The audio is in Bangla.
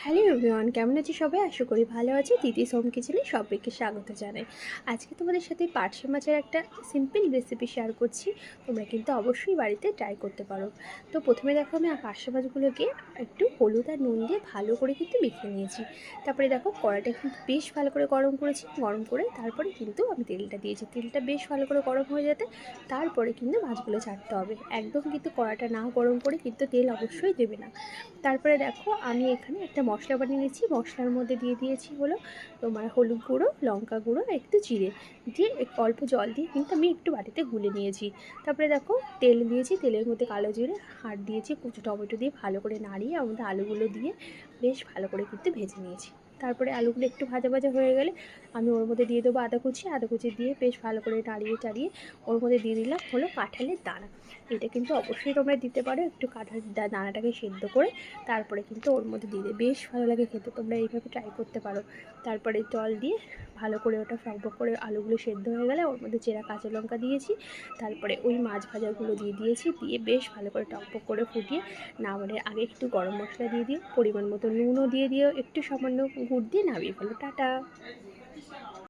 হ্যালো এভরিওয়ান, কেমন আছে সবাই? আশা করি ভালো আছে। তিতিস হোম কিচেনে সবাইকে স্বাগত জানাই। আজকে তোমাদের সাথে পার্শে মাছের একটা সিম্পল রেসিপি শেয়ার করছি। তোমরা কিন্তু অবশ্যই বাড়িতে ট্রাই করতে পারো। তো প্রথমে দেখো, আমি পার্শে মাছগুলোকে একটু হলুদ আর নুন দিয়ে ভালো করে কিন্তু মেখে নিয়েছি। তারপরে দেখো, কড়াইটা কিন্তু বেশ ভালো করে গরম করেছি। গরম করে তারপরে কিন্তু আমি তেলটা দিয়েছি। তেলটা বেশ ভালো করে গরম হয়ে যেতে তারপরে কিন্তু মাছগুলো ছাড়তে হবে। একদম কিন্তু কড়াইটা না গরম করে কিন্তু তেল অবশ্যই দেবে না। তারপরে দেখো, আমি এখানে একটা মশলা বানিয়ে নিয়েছি। মশলার মধ্যে দিয়ে দিয়েছি হলো তোমার হলুদ গুঁড়ো, লঙ্কা গুঁড়ো, একটু জিরে দিয়ে অল্প জল দিয়ে কিন্তু আমি একটু বাটিতে গুলে নিয়েছি। তারপরে দেখো, তেল দিয়েছি, তেলের মধ্যে কালো জিরে আর দিয়েছি কুচো টমেটো দিয়ে ভালো করে নাড়িয়ে আমাদের আলুগুলো দিয়ে বেশ ভালো করে কিন্তু ভেজে নিয়েছি। তারপরে আলুগুলো একটু ভাজা ভাজা হয়ে গেলে আমি ওর মধ্যে দিয়ে দেবো আদা কুচি দিয়ে বেশ ভালো করে নাড়িয়ে চাড়িয়ে ওর মধ্যে দিয়ে দিলাম হলো কাঁঠালের দানা। এটা কিন্তু অবশ্যই তোমরা দিতে পারো, একটু কাঁঠালের দানাটাকে সেদ্ধ করে তারপরে কিন্তু ওর মধ্যে দিয়ে দেবে, বেশ ভালো লাগে খেতে। তোমরা এইভাবে ট্রাই করতে পারো। তারপরে জল দিয়ে ভালো করে ওটা ফকফক করে আলুগুলো সেদ্ধ হয়ে গেলে ওর মধ্যে চেরা কাঁচা লঙ্কা দিয়েছি। তারপরে ওই মাছ ভাজাগুলো দিয়ে দিয়েছি, দিয়ে বেশ ভালো করে টকবক করে ফুটিয়ে নামানোর আগে একটু গরম মশলা দিয়ে দিও, পরিমাণ মতো নুনও দিয়ে দিও, একটু সামান্য গুড় দিয়ে নামিয়ে ফেলো। টাটা।